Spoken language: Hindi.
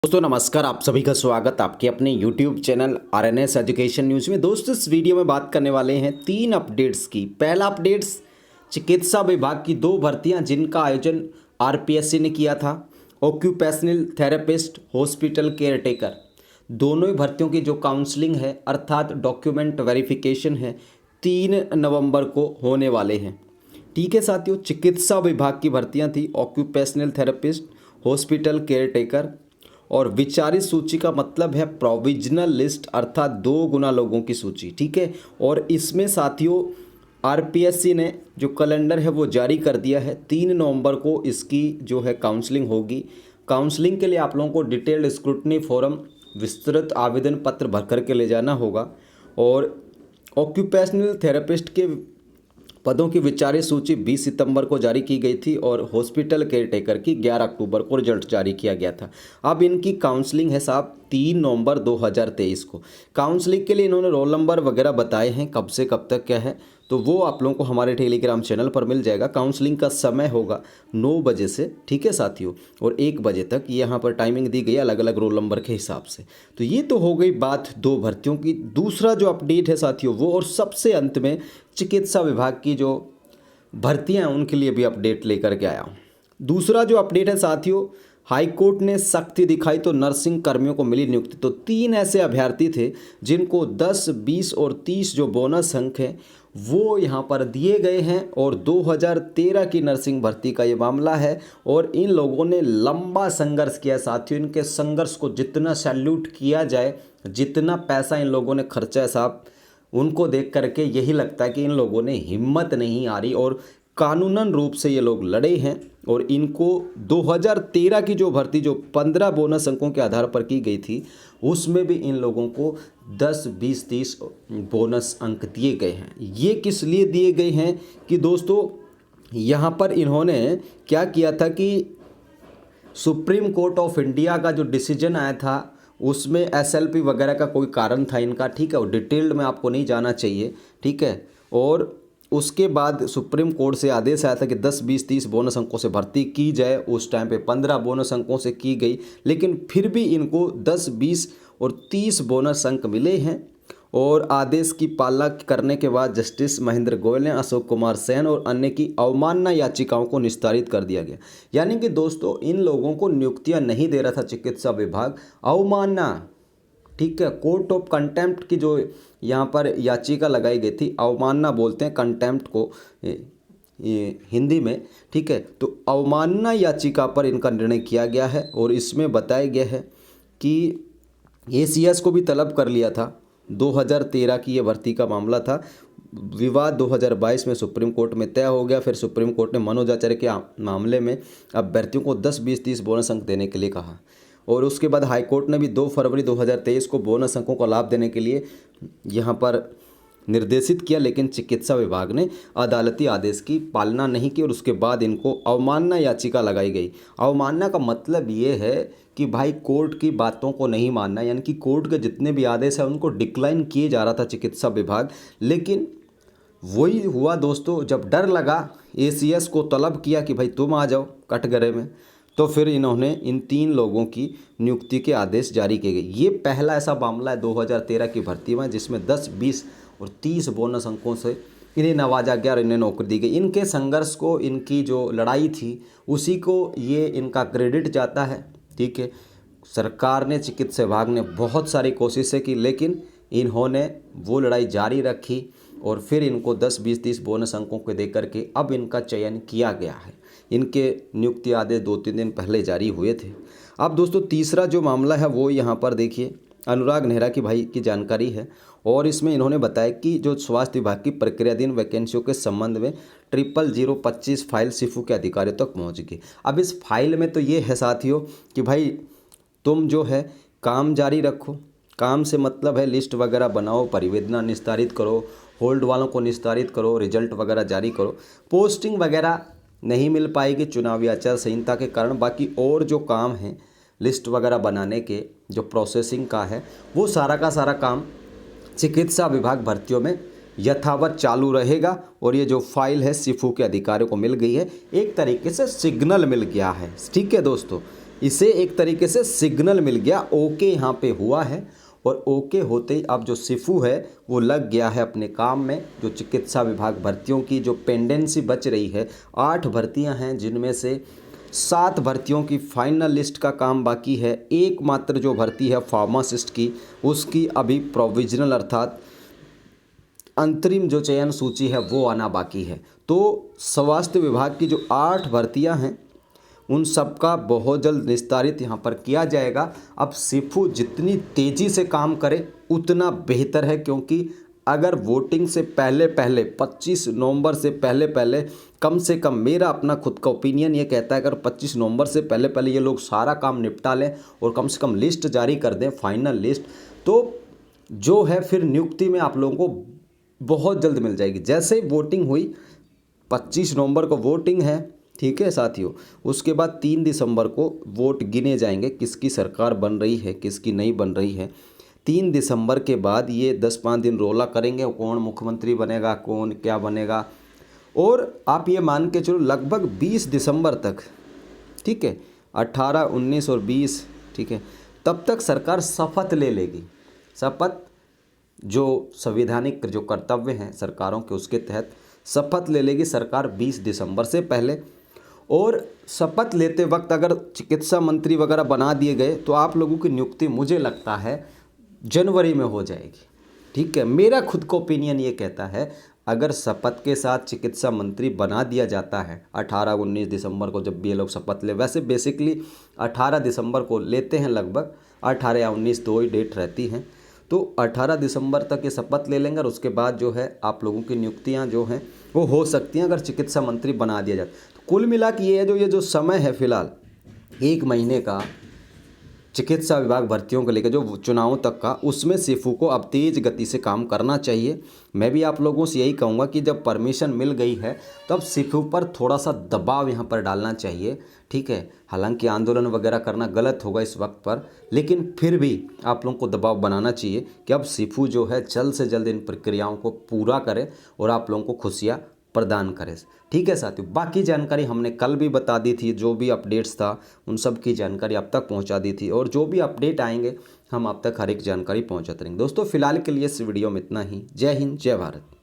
दोस्तों नमस्कार, आप सभी का स्वागत आपके अपने YouTube channel RNS education news में। दोस्तों इस वीडियो में बात करने वाले हैं 3 अपडेट्स की। पहला अपडेट्स, चिकित्सा विभाग की 2 भर्तियां जिनका आयोजन RPSC ने किया था। Occupational therapist, hospital care taker, दोनों ही भर्तियों की जो काउंसलिंग है अर्थात डॉक्यूमेंट वेरिफिकेशन है 3 नवंबर को होने वाले हैं। ठीक है साथियों, चिकित्सा विभाग की भर्तियां थी occupational therapist, hospital care taker और विचारित सूची का मतलब है प्रोविजनल लिस्ट अर्थात 2 गुना लोगों की सूची। ठीक है, और इसमें साथियों आरपीएससी ने जो कैलेंडर है वो जारी कर दिया है। 3 नवंबर को इसकी जो है काउंसलिंग होगी। काउंसलिंग के लिए आप लोगों को डिटेल्ड स्क्रूटनी फॉरम विस्तृत आवेदन पत्र भर करके ले जाना होगा। और ऑक्यूपेशनल थेरेपिस्ट के पदों की विचारित सूची 20 सितंबर को जारी की गई थी और हॉस्पिटल केयर टेकर की 11 अक्टूबर को रिजल्ट जारी किया गया था। अब इनकी काउंसलिंग है साहब 3 नवंबर 2023 को। काउंसलिंग के लिए इन्होंने रोल नंबर वगैरह बताए हैं, कब से कब तक क्या है, तो वो आप लोगों को हमारे टेलीग्राम चैनल पर मिल जाएगा। काउंसलिंग का समय होगा 9 बजे से, ठीक है साथियों, और 1 बजे तक यहाँ पर टाइमिंग दी गई है अलग अलग रोल नंबर के हिसाब से। तो ये तो हो गई बात 2 भर्तियों की। दूसरा जो अपडेट है साथियों वो, और सबसे अंत में चिकित्सा विभाग की जो भर्तियां हैं उनके लिए भी अपडेट लेकर के आया हूँ। दूसरा जो अपडेट है साथियों, हाईकोर्ट ने सख्ती दिखाई तो नर्सिंग कर्मियों को मिली नियुक्ति। तो 3 ऐसे अभ्यर्थी थे जिनको 10, 20 और 30 जो बोनस अंक हैं वो यहाँ पर दिए गए हैं। और 2013 की नर्सिंग भर्ती का ये मामला है और इन लोगों ने लंबा संघर्ष किया साथियों। इनके संघर्ष को जितना सैल्यूट किया जाए, जितना पैसा इन लोगों ने खर्चा है साहब, उनको देख करके यही लगता है कि इन लोगों ने हिम्मत नहीं हारी और कानूनन रूप से ये लोग लड़े हैं। और इनको 2013 की जो भर्ती जो 15 बोनस अंकों के आधार पर की गई थी उसमें भी इन लोगों को 10, 20, 30 बोनस अंक दिए गए हैं। ये किस लिए दिए गए हैं कि दोस्तों यहाँ पर इन्होंने क्या किया था कि सुप्रीम कोर्ट ऑफ इंडिया का जो डिसीजन आया था उसमें एसएलपी वगैरह का कोई कारण था इनका, ठीक है, और डिटेल्ड में आपको नहीं जाना चाहिए, ठीक है। और उसके बाद सुप्रीम कोर्ट से आदेश आया था कि 10, 20, 30 बोनस अंकों से भर्ती की जाए। उस टाइम पे 15 बोनस अंकों से की गई, लेकिन फिर भी इनको 10, 20 और 30 बोनस अंक मिले हैं। और आदेश की पालना करने के बाद जस्टिस महेंद्र गोयल ने अशोक कुमार सेन और अन्य की अवमानना याचिकाओं को निस्तारित कर दिया गया। यानी कि दोस्तों इन लोगों को नियुक्तियां नहीं दे रहा था चिकित्सा विभाग, अवमानना, ठीक है, कोर्ट ऑफ कंटेम्प्ट की जो यहाँ पर याचिका लगाई गई थी, अवमानना बोलते हैं कंटेम्प्ट को ये हिंदी में, ठीक है। तो अवमानना याचिका पर इनका निर्णय किया गया है और इसमें बताया गया है कि एसीएस को भी तलब कर लिया था। 2013 की ये भर्ती का मामला था। विवाद 2022 में सुप्रीम कोर्ट में तय हो गया। फिर सुप्रीम कोर्ट ने मनोज आचार्य के मामले में अभ्यर्थियों को 10, 20, 30 बोनस अंक देने के लिए कहा। और उसके बाद हाईकोर्ट ने भी 2 फरवरी 2023 को बोनस अंकों का लाभ देने के लिए यहाँ पर निर्देशित किया, लेकिन चिकित्सा विभाग ने अदालती आदेश की पालना नहीं की और उसके बाद इनको अवमानना याचिका लगाई गई। अवमानना का मतलब ये है कि भाई कोर्ट की बातों को नहीं मानना, यानी कि कोर्ट के जितने भी आदेश हैं उनको डिक्लाइन किए जा रहा था चिकित्सा विभाग। लेकिन वही हुआ दोस्तों, जब डर लगा एसीएस को तलब किया कि भाई तुम आ जाओ कटघरे में, तो फिर इन्होंने इन 3 लोगों की नियुक्ति के आदेश जारी किए गए। ये पहला ऐसा मामला है 2013 की भर्ती में जिसमें 10, 20 और 30 बोनस अंकों से इन्हें नवाजा गया और इन्हें नौकरी दी गई। इनके संघर्ष को, इनकी जो लड़ाई थी उसी को ये इनका क्रेडिट जाता है, ठीक है। सरकार ने, चिकित्सा विभाग ने बहुत सारी कोशिशें की, लेकिन इन्होंने वो लड़ाई जारी रखी और फिर इनको 10, 20, 30 बोनस अंकों को दे करके अब इनका चयन किया गया है। इनके नियुक्ति आदेश 2-3 दिन पहले जारी हुए थे। अब दोस्तों तीसरा जो मामला है वो यहाँ पर देखिए, अनुराग नेहरा की भाई की जानकारी है और इसमें इन्होंने बताया कि जो स्वास्थ्य विभाग की प्रक्रियाधीन वैकेंसियों के संबंध में 00025 फाइल सिफू के अधिकारियों तक पहुंच गई। अब इस फाइल में तो ये है साथियों कि भाई तुम जो है काम जारी रखो। काम से मतलब है लिस्ट वगैरह बनाओ, परिवेदना निस्तारित करो, होल्ड वालों को निस्तारित करो, रिजल्ट वगैरह जारी करो। पोस्टिंग वगैरह नहीं मिल पाएगी चुनावी आचार संहिता के कारण। बाकी और जो काम है लिस्ट वगैरह बनाने के, जो प्रोसेसिंग का है, वो सारा का सारा काम चिकित्सा विभाग भर्तियों में यथावत चालू रहेगा। और ये जो फाइल है सिफू के अधिकारियों को मिल गई है, एक तरीके से सिग्नल मिल गया है, ठीक है दोस्तों। इसे एक तरीके से सिग्नल मिल गया, ओके यहाँ पे हुआ है। और ओके होते ही अब जो सिफू है वो लग गया है अपने काम में। जो चिकित्सा विभाग भर्तियों की जो पेंडेंसी बच रही है, 8 भर्तियां हैं जिनमें से 7 भर्तियों की फाइनल लिस्ट का काम बाकी है। एकमात्र जो भर्ती है फार्मासिस्ट की, उसकी अभी प्रोविजनल अर्थात अंतरिम जो चयन सूची है वो आना बाकी है। तो स्वास्थ्य विभाग की जो 8 भर्तियां हैं उन सब का बहुत जल्द निस्तारित यहाँ पर किया जाएगा। अब सिफू जितनी तेज़ी से काम करे उतना बेहतर है, क्योंकि अगर वोटिंग से पहले पहले 25 नवंबर से पहले पहले कम से कम, मेरा अपना खुद का ओपिनियन ये कहता है, अगर 25 नवंबर से पहले पहले ये लोग सारा काम निपटा लें और कम से कम लिस्ट जारी कर दें, फाइनल लिस्ट, तो जो है फिर नियुक्ति में आप लोगों को बहुत जल्द मिल जाएगी। जैसे ही वोटिंग हुई, 25 नवंबर को वोटिंग है, ठीक है साथियों, उसके बाद 3 दिसंबर को वोट गिने जाएंगे, किसकी सरकार बन रही है किसकी नहीं बन रही है। 3 दिसंबर के बाद ये 10-5 दिन रोला करेंगे, कौन मुख्यमंत्री बनेगा, कौन क्या बनेगा। और आप ये मान के चलो लगभग 20 दिसंबर तक, ठीक है, 18, 19 और 20, ठीक है, तब तक सरकार शपथ ले लेगी। शपथ जो संवैधानिक जो कर्तव्य हैं सरकारों के, उसके तहत शपथ ले लेगी सरकार 20 दिसंबर से पहले। और शपथ लेते वक्त अगर चिकित्सा मंत्री वगैरह बना दिए गए तो आप लोगों की नियुक्ति मुझे लगता है जनवरी में हो जाएगी, ठीक है। मेरा खुद का ओपिनियन ये कहता है, अगर शपथ के साथ चिकित्सा मंत्री बना दिया जाता है 18-19 दिसंबर को, जब भी ये लोग शपथ ले, वैसे बेसिकली 18 दिसंबर को लेते हैं, लगभग 18 या 19 दो ही डेट रहती हैं, तो 18 दिसंबर तक ये शपथ ले लेंगे। और उसके बाद जो है आप लोगों की नियुक्तियां जो हैं वो हो सकती हैं अगर चिकित्सा मंत्री बना दिया जाए। तो कुल मिला के ये जो समय है फ़िलहाल 1 महीने का चिकित्सा विभाग भर्तियों को लेकर जो चुनावों तक का, उसमें सिफू को अब तेज़ गति से काम करना चाहिए। मैं भी आप लोगों से यही कहूँगा कि जब परमिशन मिल गई है तो अब सिफू पर थोड़ा सा दबाव यहाँ पर डालना चाहिए, ठीक है। हालांकि आंदोलन वगैरह करना गलत होगा इस वक्त पर, लेकिन फिर भी आप लोगों को दबाव बनाना चाहिए कि अब सिफू जो है जल्द से जल्द इन प्रक्रियाओं को पूरा करे और आप लोगों को खुशियाँ प्रदान करें, ठीक है साथियों। बाकी जानकारी हमने कल भी बता दी थी, जो भी अपडेट्स था उन सब की जानकारी अब तक पहुंचा दी थी, और जो भी अपडेट आएंगे हम अब तक हर एक जानकारी पहुंचाते रहेंगे। दोस्तों फिलहाल के लिए इस वीडियो में इतना ही। जय हिंद, जय भारत।